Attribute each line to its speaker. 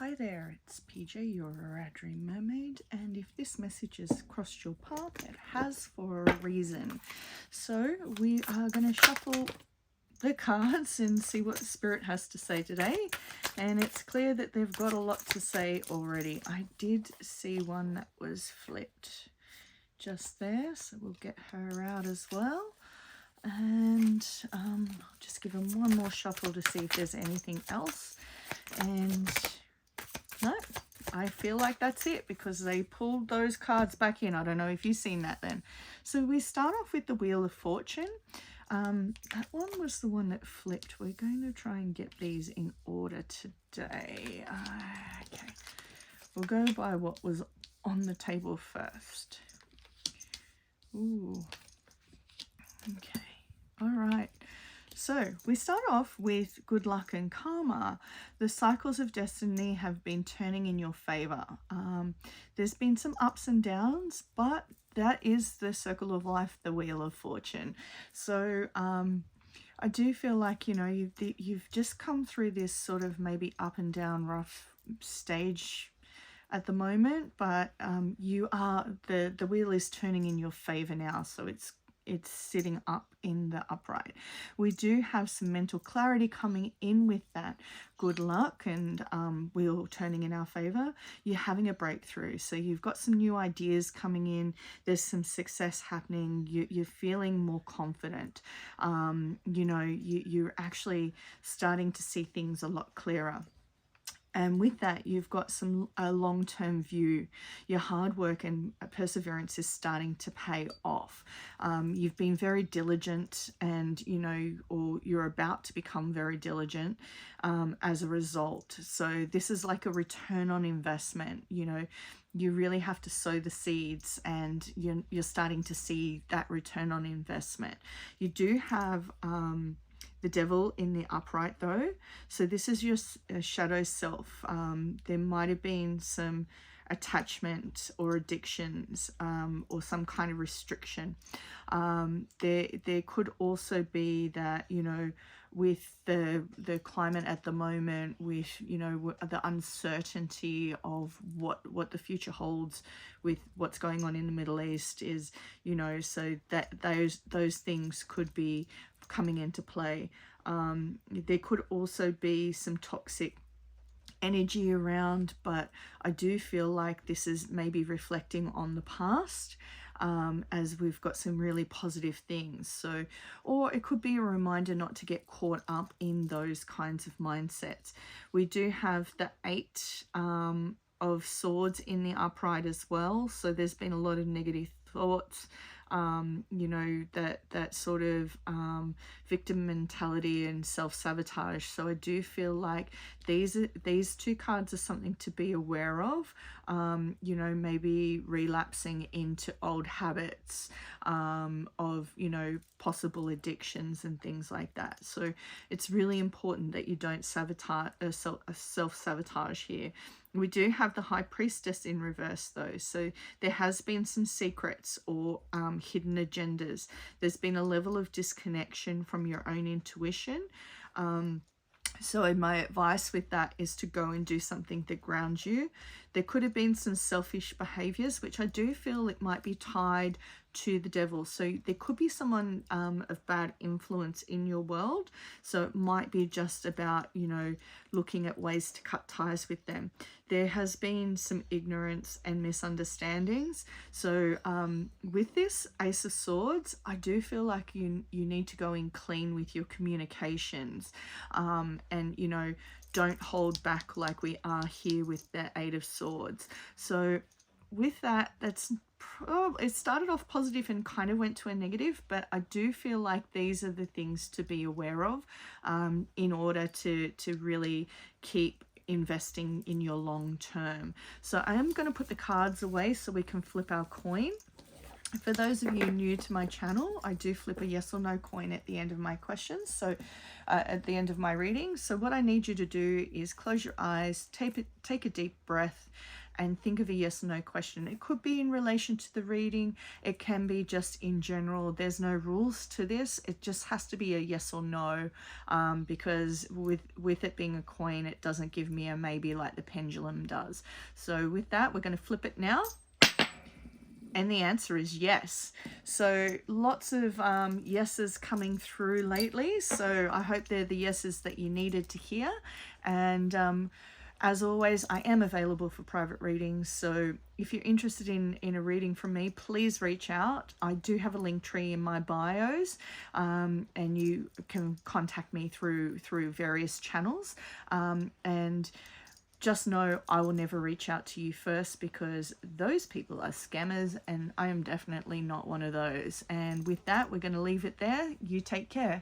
Speaker 1: Hi there, it's PJ, your Aradri Mermaid, and if this message has crossed your path, it has for a reason. So we are going to shuffle the cards and see what Spirit has to say today, and it's clear that they've got a lot to say already. I did see one that was flipped just there, so we'll get her out as well. And I'll just give them one more shuffle to see if there's anything else. And no, I feel like that's it because they pulled those cards back in. I don't know if you've seen that then. So we start off with the Wheel of Fortune. That one was the one that flipped. We're going to try and get these in order today. Okay, we'll go by what was on the table first. Ooh, okay, all right. So we start off with good luck and karma. The cycles of destiny have been turning in your favor. There's been some ups and downs, but that is the circle of life, the Wheel of Fortune. So I do feel like, you know, you've just come through this sort of maybe up and down rough stage at the moment, but you are, the wheel is turning in your favor now. So it's sitting up in the upright. We do have some mental clarity coming in with that good luck and wheel turning in our favor. You're having a breakthrough, so you've got some new ideas coming in. There's some success happening. You're feeling more confident. You know, you're actually starting to see things a lot clearer. And with that, you've got a long-term view. Your hard work and perseverance is starting to pay off. You've been very diligent and, you know, or you're about to become very diligent as a result. So this is like a return on investment. You know, you really have to sow the seeds and you're starting to see that return on investment. You do have the Devil in the upright though, so this is your shadow self. There might have been some attachment or addictions or some kind of restriction. There could also be that, you know, with the climate at the moment, with, you know, the uncertainty of what the future holds with what's going on in the Middle East is, you know, so that those things could be coming into play. There could also be some toxic energy around, but I do feel like this is maybe reflecting on the past, as we've got some really positive things. So, or it could be a reminder not to get caught up in those kinds of mindsets. We do have the 8 of Swords in the upright as well, so there's been a lot of negative thoughts, you know, that sort of victim mentality and self-sabotage. So I do feel like these 2 cards are something to be aware of. You know, maybe relapsing into old habits of, you know, possible addictions and things like that. So it's really important that you don't sabotage self-sabotage here. We do have the High Priestess in reverse though, so there has been some secrets or hidden agendas. There's been a level of disconnection from your own intuition. So my advice with that is to go and do something that grounds you. There could have been some selfish behaviors, which I do feel it might be tied to the Devil. So there could be someone of bad influence in your world. So it might be just about, you know, looking at ways to cut ties with them. There has been some ignorance and misunderstandings. So with this Ace of Swords, I do feel like you need to go in clean with your communications, and, you know, don't hold back like we are here with the 8 of Swords. So with that, it started off positive and kind of went to a negative, but I do feel like these are the things to be aware of in order to really keep investing in your long term. So I am going to put the cards away so we can flip our coin. For those of you new to my channel, I do flip a yes or no coin at the end of my questions, so at the end of my reading. So what I need you to do is close your eyes, take a deep breath, and think of a yes or no question. It could be in relation to the reading, it can be just in general. There's no rules to this, it just has to be a yes or no, because with it being a coin, it doesn't give me a maybe like the pendulum does. So with that, we're going to flip it now. And the answer is yes. So lots of yeses coming through lately. So I hope they're the yeses that you needed to hear. And as always, I am available for private readings. So if you're interested in a reading from me, please reach out. I do have a link tree in my bios, and you can contact me through various channels. And just know I will never reach out to you first, because those people are scammers and I am definitely not one of those. And with that, we're going to leave it there. You take care.